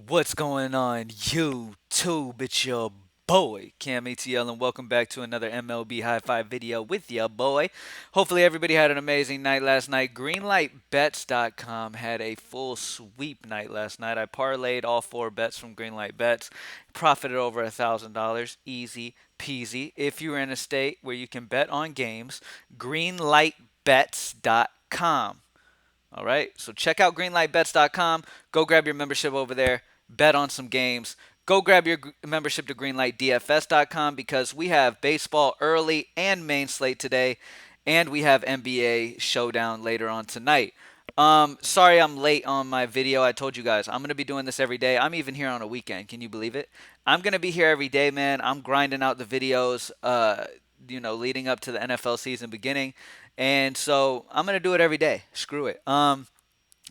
What's going on, YouTube? It's your boy, CamATL, and welcome back to another MLB High Five video with your boy. Hopefully, everybody had an amazing night last night. GreenlightBets.com had a full sweep night last night. I parlayed all four bets from Greenlight Bets, profited over $1,000. Easy peasy. If you're in a state where you can bet on games, GreenlightBets.com. All right. So check out greenlightbets.com. Go grab your membership over there. Bet on some games. Go grab your membership to greenlightdfs.com because we have baseball early and main slate today, and we have NBA showdown later on tonight. Sorry I'm late on my video. I told you guys I'm gonna be doing this every day. I'm even here on a weekend. Can you believe it? I'm gonna be here every day, man. I'm grinding out the videos. Leading up to the NFL season beginning. And so I'm gonna do it every day. Screw it.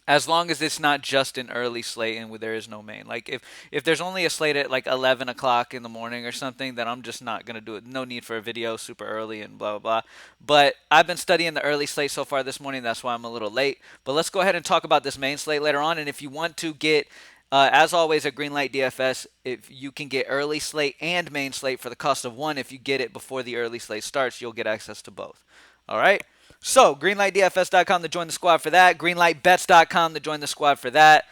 As long as it's not just an early slate and where there is no main. Like if there's only a slate at like 11 o'clock in the morning or something, then I'm just not gonna do it. No need for a video super early and blah blah blah. But I've been studying the early slate so far this morning. That's why I'm a little late. But let's go ahead and talk about this main slate later on. And if you want to get as always, at Greenlight DFS, if you can get early slate and main slate for the cost of one, if you get it before the early slate starts, you'll get access to both. All right. So, greenlightdfs.com to join the squad for that. Greenlightbets.com to join the squad for that.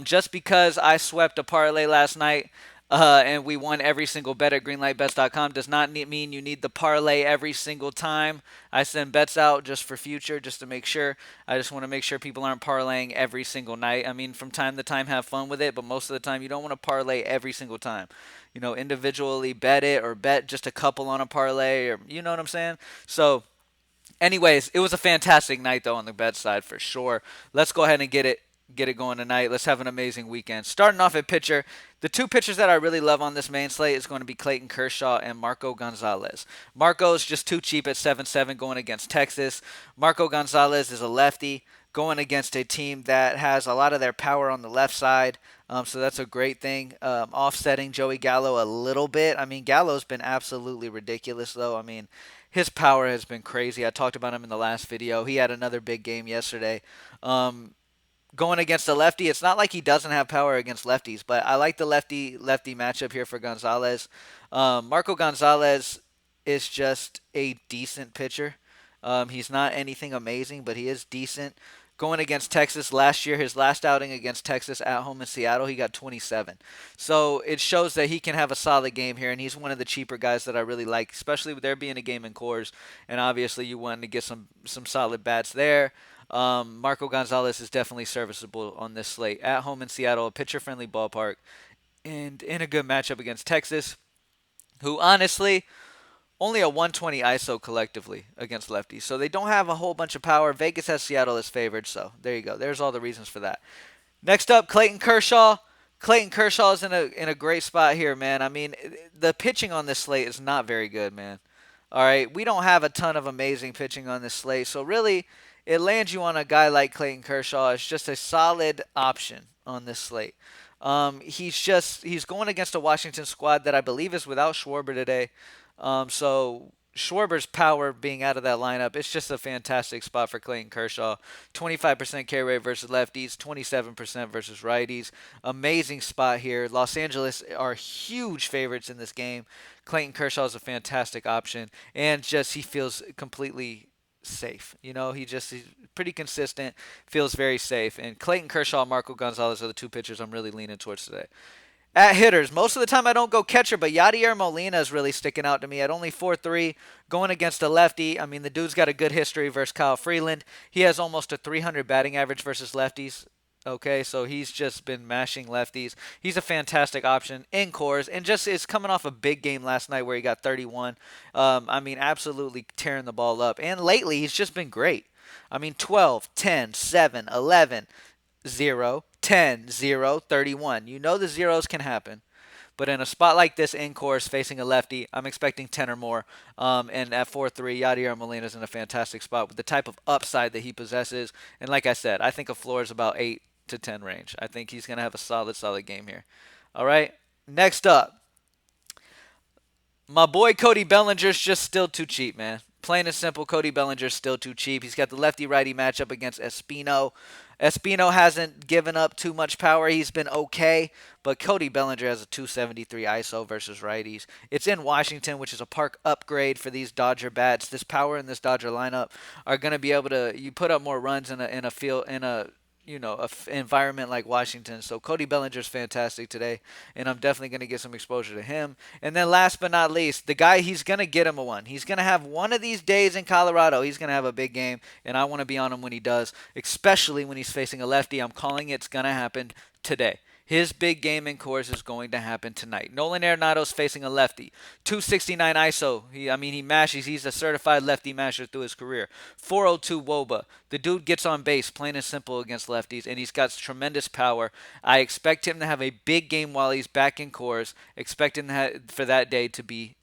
Just because I swept a parlay last night and we won every single bet at greenlightbets.com does not mean you need the parlay every single time. I send bets out just for future, just to make sure. I just want to make sure people aren't parlaying every single night. I mean, from time to time, have fun with it, but most of the time, you don't want to parlay every single time. Individually bet it or bet just a couple on a parlay, or you know what I'm saying? So, anyways, it was a fantastic night though on the bet side for sure. Let's go ahead and get it going tonight. Let's have an amazing weekend. Starting off at pitcher, the two pitchers that I really love on this main slate is going to be Clayton Kershaw and Marco Gonzalez. Marco's just too cheap at 7-7 going against Texas. Marco Gonzalez is a lefty going against a team that has a lot of their power on the left side. So that's a great thing. Offsetting Joey Gallo a little bit. I mean, Gallo's been absolutely ridiculous, though. I mean, his power has been crazy. I talked about him in the last video. He had another big game yesterday. Going against a lefty, it's not like he doesn't have power against lefties, but I like the lefty matchup here for Gonzalez. Marco Gonzalez is just a decent pitcher. He's not anything amazing, but he is decent. Going against Texas last year, his last outing against Texas at home in Seattle, he got 27. So it shows that he can have a solid game here, and he's one of the cheaper guys that I really like, especially with there being a game in Coors, and obviously you want to get some solid bats there. Marco Gonzalez is definitely serviceable on this slate. At home in Seattle, a pitcher-friendly ballpark, and in a good matchup against Texas, who honestly only a 120 ISO collectively against lefties. So they don't have a whole bunch of power. Vegas has Seattle as favored, so there you go. There's all the reasons for that. Next up, Clayton Kershaw. Clayton Kershaw is in a great spot here, man. I mean, the pitching on this slate is not very good, man. All right, we don't have a ton of amazing pitching on this slate, so really, it lands you on a guy like Clayton Kershaw. It's just a solid option on this slate. He's going against a Washington squad that I believe is without Schwarber today. So Schwarber's power being out of that lineup, it's just a fantastic spot for Clayton Kershaw. 25% K rate versus lefties, 27% versus righties. Amazing spot here. Los Angeles are huge favorites in this game. Clayton Kershaw is a fantastic option, and just he feels completely safe. He's pretty consistent, feels very safe. And Clayton Kershaw, Marco Gonzalez are the two pitchers I'm really leaning towards today. At hitters, most of the time I don't go catcher, but Yadier Molina is really sticking out to me at only 4.3, going against a lefty. I mean, the dude's got a good history versus Kyle Freeland. He has almost a 300 batting average versus lefties. Okay, so he's just been mashing lefties. He's a fantastic option in Coors, and just is coming off a big game last night where he got 31. I mean, absolutely tearing the ball up. And lately, he's just been great. I mean, 12, 10, 7, 11, 0, 10, 0, 31. You know the zeros can happen. But in a spot like this in Coors facing a lefty, I'm expecting 10 or more. And at 4-3, Yadier Molina's in a fantastic spot with the type of upside that he possesses. And like I said, I think a floor is about 8 to 10 range. I think he's going to have a solid game here. All right. Next up, my boy Cody Bellinger's just still too cheap, man. Plain and simple, Cody Bellinger's still too cheap. He's got the lefty-righty matchup against Espino Espino hasn't given up too much power. He's been okay, but Cody Bellinger has a 273 ISO versus righties. It's in Washington, which is a park upgrade for these Dodger bats. This power in this Dodger lineup are going to be able to you put up more runs in a field in a environment like Washington. So Cody Bellinger's fantastic today, and I'm definitely going to get some exposure to him. And then last but not least, the guy, he's going to get him a one. He's going to have one of these days in Colorado. He's going to have a big game, and I want to be on him when he does, especially when he's facing a lefty. I'm calling it's going to happen today. His big game in Coors is going to happen tonight. Nolan Arenado's facing a lefty. 269 ISO. He mashes. He's a certified lefty masher through his career. 402 WOBA. The dude gets on base, plain and simple, against lefties, and he's got tremendous power. I expect him to have a big game while he's back in Coors. Expecting for that day to be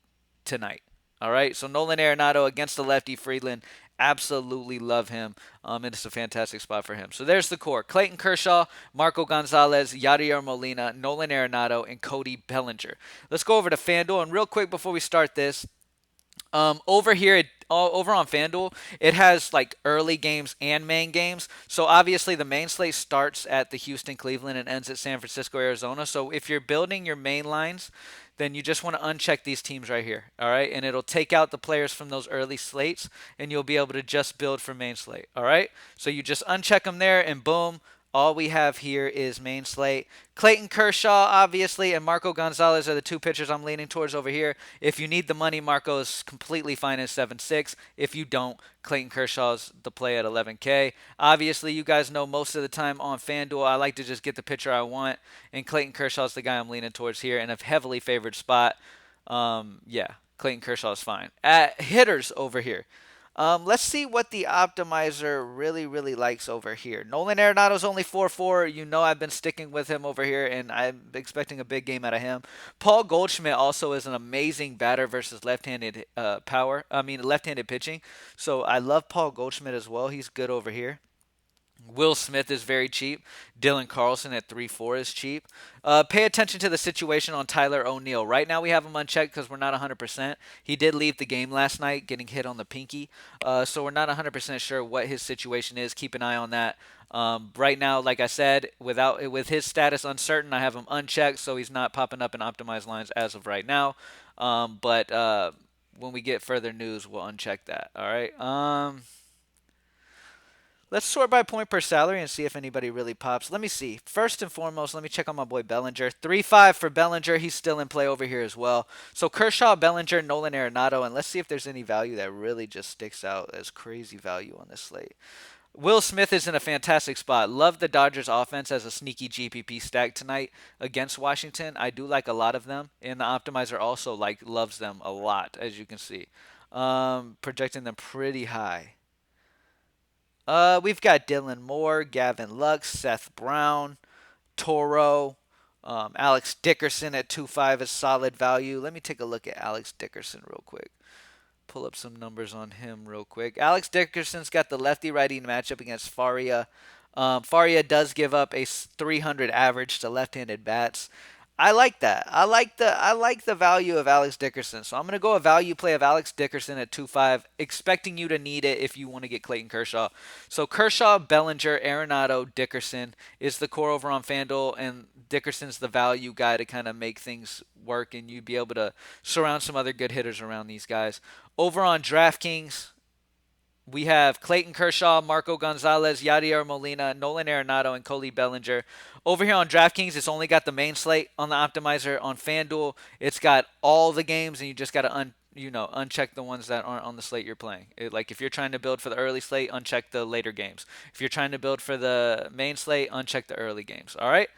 tonight. All right, so Nolan Arenado against the lefty Friedland. Absolutely love him, and it's a fantastic spot for him. So there's the core: Clayton Kershaw, Marco Gonzalez, Yadier Molina, Nolan Arenado, and Cody Bellinger. Let's go over to FanDuel, and real quick before we start this, over here, over on FanDuel, it has like early games and main games. So obviously the main slate starts at the Houston, Cleveland, and ends at San Francisco, Arizona. So if you're building your main lines, then you just want to uncheck these teams right here, all right? And it'll take out the players from those early slates, and you'll be able to just build for main slate, all right? So you just uncheck them there, and boom, all we have here is main slate. Clayton Kershaw, obviously, and Marco Gonzalez are the two pitchers I'm leaning towards over here. If you need the money, Marco is completely fine at 7.6. If you don't, Clayton Kershaw's the play at 11K. Obviously, you guys know most of the time on FanDuel, I like to just get the pitcher I want, and Clayton Kershaw's the guy I'm leaning towards here in a heavily favored spot. Yeah, Clayton Kershaw is fine. At hitters over here. Let's see what the optimizer really likes over here. Nolan Arenado's only 4.4. You know I've been sticking with him over here, and I'm expecting a big game out of him. Paul Goldschmidt also is an amazing batter versus left-handed left-handed pitching. So I love Paul Goldschmidt as well. He's good over here. Will Smith is very cheap. Dylan Carlson at 3.4 is cheap. Pay attention to the situation on Tyler O'Neill. Right now we have him unchecked because we're not 100%. He did leave the game last night getting hit on the pinky. So we're not 100% sure what his situation is. Keep an eye on that. Right now, like I said, with his status uncertain, I have him unchecked, so he's not popping up in optimized lines as of right now. But when we get further news, we'll uncheck that. All right. Let's sort by point per salary and see if anybody really pops. Let me see. First and foremost, let me check on my boy Bellinger. 3.5 for Bellinger. He's still in play over here as well. So Kershaw, Bellinger, Nolan Arenado, and let's see if there's any value that really just sticks out as crazy value on this slate. Will Smith is in a fantastic spot. Love the Dodgers offense as a sneaky GPP stack tonight against Washington. I do like a lot of them, and the optimizer also loves them a lot, as you can see. Projecting them pretty high. We've got Dylan Moore, Gavin Lux, Seth Brown, Toro, Alex Dickerson at 2.5 is solid value. Let me take a look at Alex Dickerson real quick. Pull up some numbers on him real quick. Alex Dickerson's got the lefty-righty matchup against Faria. Faria does give up a 300 average to left-handed bats. I like that. I like the value of Alex Dickerson. So I'm going to go a value play of Alex Dickerson at 2.5, expecting you to need it if you want to get Clayton Kershaw. So Kershaw, Bellinger, Arenado, Dickerson is the core over on FanDuel, and Dickerson's the value guy to kind of make things work, and you'd be able to surround some other good hitters around these guys. Over on DraftKings, we have Clayton Kershaw, Marco Gonzalez, Yadier Molina, Nolan Arenado, and Cody Bellinger. Over here on DraftKings, it's only got the main slate on the optimizer. On FanDuel, it's got all the games, and you just got to uncheck the ones that aren't on the slate you're playing. Like if you're trying to build for the early slate, uncheck the later games. If you're trying to build for the main slate, uncheck the early games. All right?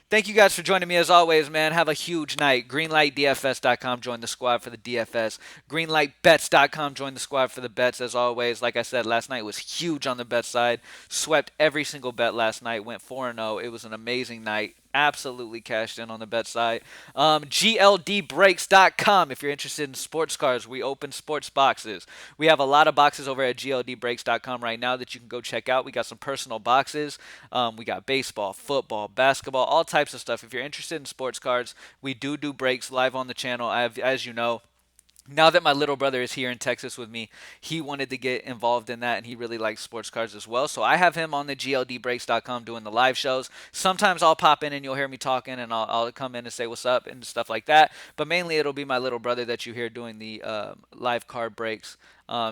Thank you guys for joining me as always, man. Have a huge night. Greenlightdfs.com, join the squad for the DFS. Greenlightbets.com, join the squad for the bets as always. Like I said, last night was huge on the bet side. Swept every single bet last night. Went 4-0. It was an amazing night. Absolutely cashed in on the bet side. GLDbreaks.com. If you're interested in sports cars, we open sports boxes. We have a lot of boxes over at GLDbreaks.com right now that you can go check out. We got some personal boxes. We got baseball, football, basketball, all types of stuff. If you're interested in sports cards, we do breaks live on the channel, as you know. now that my little brother is here in Texas with me, he wanted to get involved in that and he really likes sports cards as well. So I have him on the gldbreaks.com doing the live shows. Sometimes I'll pop in and you'll hear me talking and I'll come in and say what's up and stuff like that. But mainly it'll be my little brother that you hear doing the live card breaks.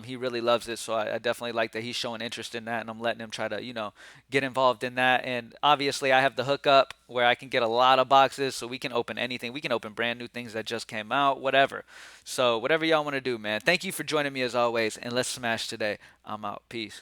He really loves it, so I definitely like that he's showing interest in that, and I'm letting him try to, get involved in that. And obviously, I have the hookup where I can get a lot of boxes, so we can open anything. We can open brand new things that just came out, whatever. So whatever y'all want to do, man. Thank you for joining me as always, and let's smash today. I'm out. Peace.